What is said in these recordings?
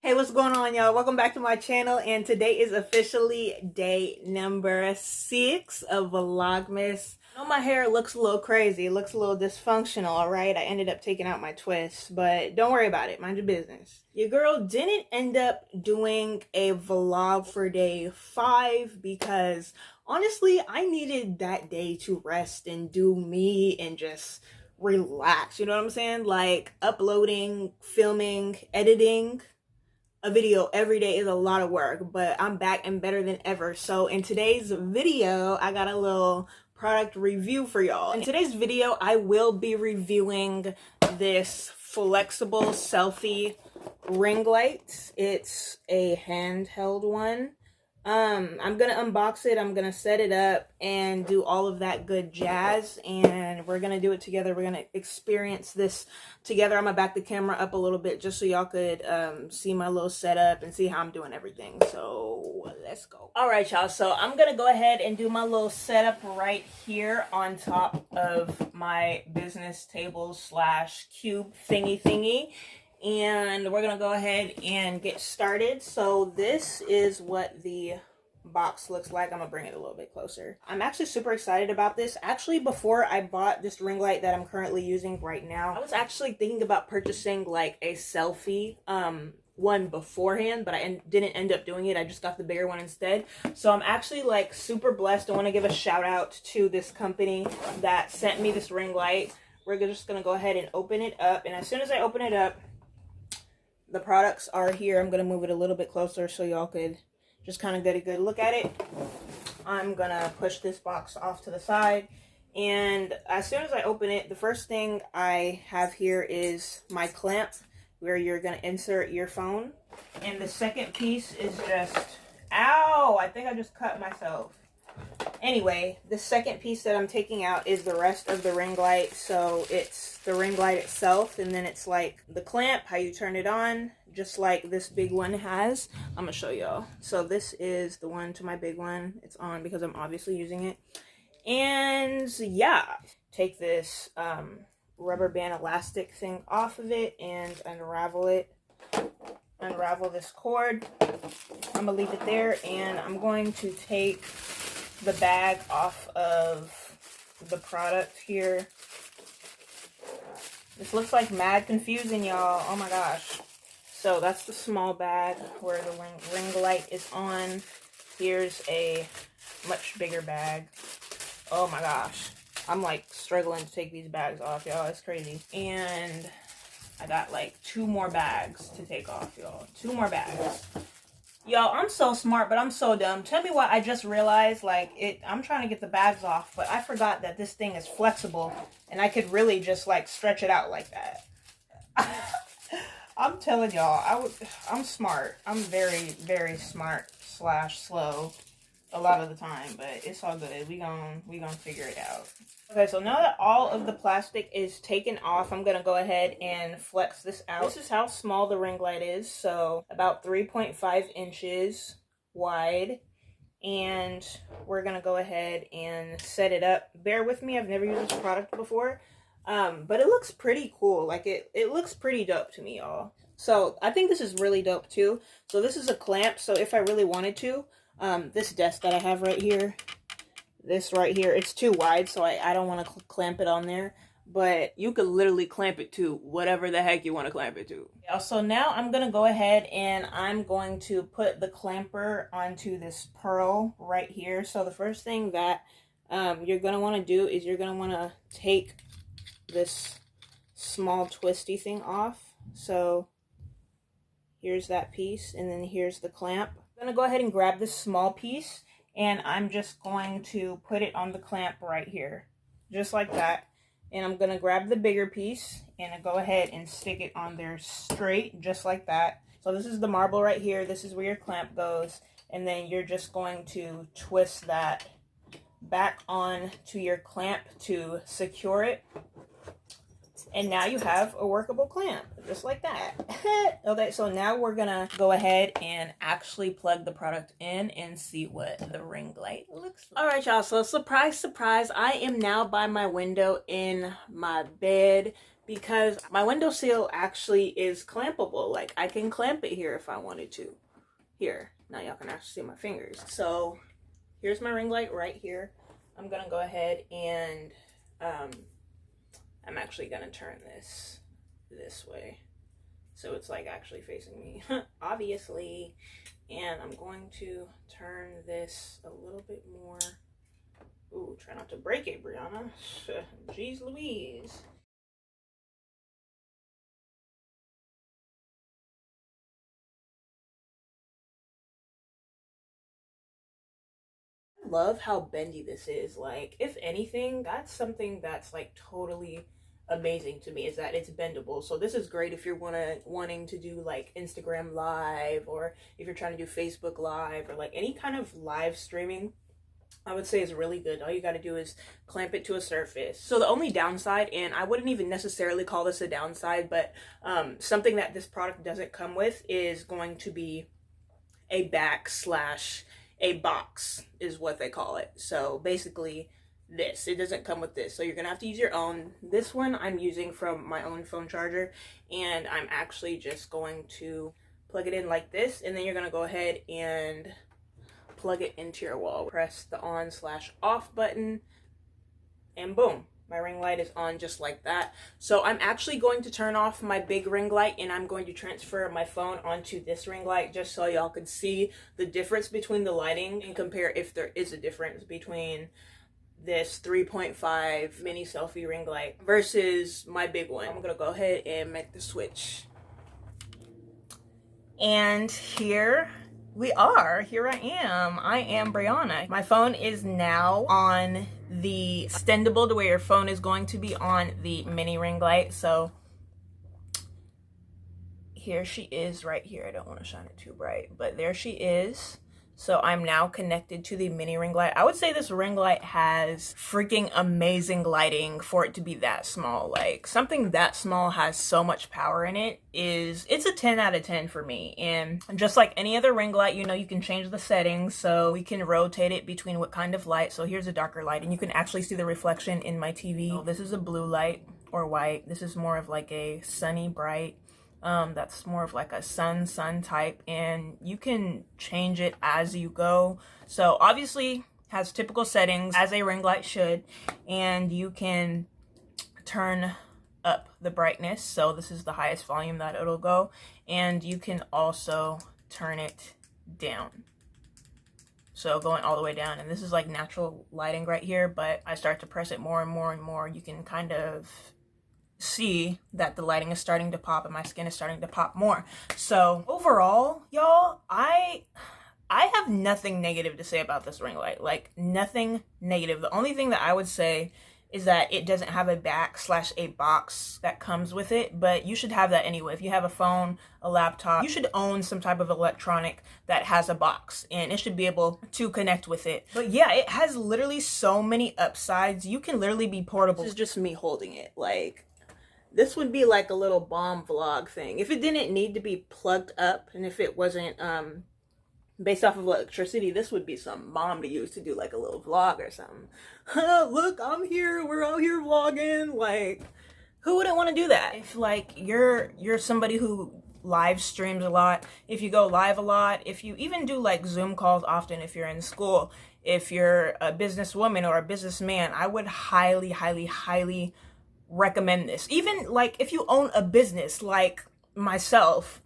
Hey, what's going on, y'all? Welcome back to my channel, and today is officially day number 6 of Vlogmas. I know my hair looks a little crazy. It looks a little dysfunctional, alright? I ended up taking out my twists, but don't worry about it. Mind your business. Your girl didn't end up doing a vlog for day 5 because, honestly, I needed that day to rest and do me and just relax. You know what I'm saying? Like, uploading, filming, editing a video every day is a lot of work, but I'm back and better than ever. So in today's video, I got a little product review for y'all. In today's video, I will be reviewing this flexible selfie ring light. It's a handheld one. I'm gonna unbox it, I'm gonna set it up and do all of that good jazz, and we're gonna do it together. We're gonna experience this together. I'm gonna back the camera up a little bit just so y'all could see my little setup and see how I'm doing everything. So let's go. All right, y'all, so I'm gonna go ahead and do my little setup right here on top of my business table slash cube thingy. And we're gonna go ahead and get started. So this is what the box looks like. I'm gonna bring it a little bit closer. I'm actually super excited about this. Actually, before I bought this ring light that I'm currently using right now, I was actually thinking about purchasing like a selfie one beforehand, but I didn't end up doing it. I just got the bigger one instead. So I'm actually like super blessed. I want to give a shout out to this company that sent me this ring light. We're just gonna go ahead and open it up, and as soon as I open it up, the products are here. I'm going to move it a little bit closer so y'all could just kind of get a good look at it. I'm going to push this box off to the side. And as soon as I open it, the first thing I have here is my clamp where you're going to insert your phone. And the second piece is just, ow, I think I just cut myself. Anyway, the second piece that I'm taking out is the rest of the ring light. So it's the ring light itself, and then it's like the clamp, how you turn it on, just like this big one has. I'm gonna show y'all. So this is the one to my big one. It's on because I'm obviously using it. And yeah, take this rubber band elastic thing off of it and unravel it. Unravel this cord. I'm gonna leave it there, and I'm going to take the bag off of the product here. This looks like mad confusing, y'all. Oh my gosh. So that's the small bag where the ring light is on. Here's a much bigger bag. Oh my gosh. I'm like struggling to take these bags off, y'all. It's crazy. And I got like 2 more bags to take off, y'all. 2 more bags. Y'all, I'm so smart, but I'm so dumb. Tell me why I just realized, like, I'm trying to get the bags off, but I forgot that this thing is flexible, and I could really just, like, stretch it out like that. I'm telling y'all, I'm smart. I'm very, very smart slash slow a lot of the time, but it's all good. We gonna figure it out. Okay, so now that all of the plastic is taken off, I'm gonna go ahead and flex this out. This is how small the ring light is, so about 3.5 inches wide. And we're gonna go ahead and set it up. Bear with me, I've never used this product before, but it looks pretty cool. Like it looks pretty dope to me, y'all. So I think this is really dope too. So this is a clamp, so if I really wanted to, this desk that I have right here, this right here, it's too wide, so I don't want to clamp it on there, but you could literally clamp it to whatever the heck you want to clamp it to. So now I'm going to go ahead and I'm going to put the clamper onto this pearl right here. So the first thing that you're going to want to do is you're going to want to take this small twisty thing off. So here's that piece, and then here's the clamp. I'm going to go ahead and grab this small piece, and I'm just going to put it on the clamp right here, just like that. And I'm going to grab the bigger piece and go ahead and stick it on there straight, just like that. So this is the marble right here. This is where your clamp goes. And then you're just going to twist that back on to your clamp to secure it. And now you have a workable clamp, just like that. Okay, so now we're gonna go ahead and actually plug the product in and see what the ring light looks like. All right, y'all, so surprise, surprise, I am now by my window in my bed because my windowsill actually is clampable. Like, I can clamp it here if I wanted to. Here, now y'all can actually see my fingers. So here's my ring light right here. I'm gonna go ahead and I'm actually gonna turn this way, so it's like actually facing me, obviously. And I'm going to turn this a little bit more. Ooh, try not to break it, Bre'Aunna. Jeez Louise. I love how bendy this is. Like, if anything, that's something that's like totally amazing to me, is that it's bendable. So this is great if you're wanting to do like Instagram live, or if you're trying to do Facebook live, or like any kind of live streaming. I would say is really good. All you got to do is clamp it to a surface. So the only downside, and I wouldn't even necessarily call this a downside, but something that this product doesn't come with is going to be a back slash a box, is what they call it. So basically this, it doesn't come with this, so you're gonna have to use your own. This one I'm using from my own phone charger, and I'm actually just going to plug it in like this, and then you're gonna go ahead and plug it into your wall. Press the on slash off button, and boom, my ring light is on just like that. So I'm actually going to turn off my big ring light, and I'm going to transfer my phone onto this ring light just so y'all can see the difference between the lighting and compare if there is a difference between this 3.5 mini selfie ring light versus my big one. I'm gonna go ahead and make the switch. And here we are. Here I am. I am Bre'Aunna. My phone is now on the extendable, to where your phone is going to be on the mini ring light. So here she is right here. I don't want to shine it too bright, but there she is. So I'm now connected to the mini ring light. I would say this ring light has freaking amazing lighting for it to be that small. Like, something that small has so much power in it. It's a 10 out of 10 for me. And just like any other ring light, you know, you can change the settings, so we can rotate it between what kind of light. So here's a darker light, and you can actually see the reflection in my TV. This is a blue light or white. This is more of like a sunny, bright. That's more of like a sun type, and you can change it as you go. So obviously has typical settings as a ring light should, and you can turn up the brightness. So this is the highest volume that it'll go, and you can also turn it down. So going all the way down, and this is like natural lighting right here, but I start to press it more and more and more. You can kind of see that the lighting is starting to pop and my skin is starting to pop more. So overall, y'all, I have nothing negative to say about this ring light. Like, nothing negative. The only thing that I would say is that it doesn't have a back slash a box that comes with it, but you should have that anyway. If you have a phone, a laptop, you should own some type of electronic that has a box, and it should be able to connect with it. But yeah, it has literally so many upsides. You can literally be portable. This is just me holding it. Like, this would be like a little bomb vlog thing. If it didn't need to be plugged up, and if it wasn't based off of electricity, this would be some bomb to use to do like a little vlog or something. Look, I'm here, we're out here vlogging. Like, who wouldn't want to do that? If like you're somebody who live streams a lot, if you go live a lot, if you even do like Zoom calls often, if you're in school, if you're a businesswoman or a businessman, I would highly, highly, highly recommend this. Even like if you own a business like myself,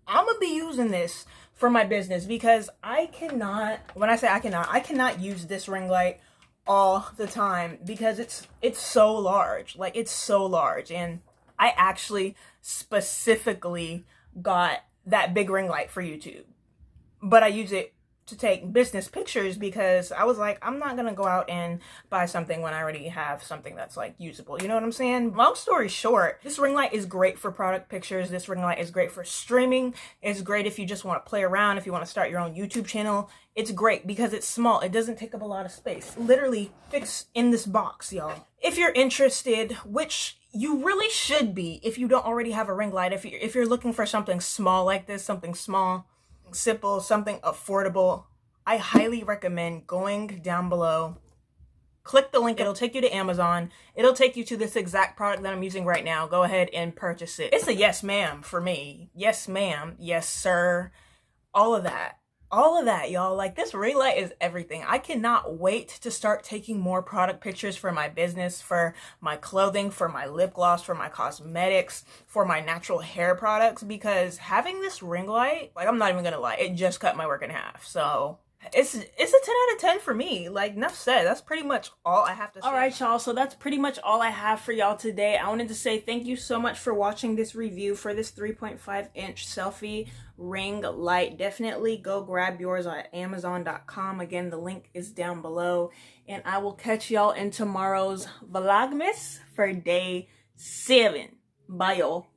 I'm gonna be using this for my business, because I cannot, when I say I cannot use this ring light all the time, because it's so large. Like, it's so large, and I actually specifically got that big ring light for YouTube, but I use it to take business pictures, because I was like, I'm not gonna go out and buy something when I already have something that's like usable. You know what I'm saying? Long story short, this ring light is great for product pictures. This ring light is great for streaming. It's great if you just want to play around, if you want to start your own YouTube channel. It's great because it's small. It doesn't take up a lot of space. Literally fits in this box, y'all. If you're interested, which you really should be if you don't already have a ring light, if you're looking for something small like this, something small, simple, something affordable, I highly recommend going down below Click the link, it'll take you to Amazon. It'll take you to this exact product that I'm using right now. Go ahead and purchase it. It's a yes ma'am for me. Yes ma'am, yes sir, all of that. All of that, y'all. Like, this ring light is everything. I cannot wait to start taking more product pictures for my business, for my clothing, for my lip gloss, for my cosmetics, for my natural hair products, because having this ring light, like, I'm not even gonna lie, it just cut my work in half. So it's a 10 out of 10 for me. Like, enough said. That's pretty much all I have to say. All right, y'all. So that's pretty much all I have for y'all today. I wanted to say thank you so much for watching this review for this 3.5-inch selfie ring light. Definitely go grab yours at Amazon.com. Again, the link is down below. And I will catch y'all in tomorrow's Vlogmas for day 7. Bye, y'all.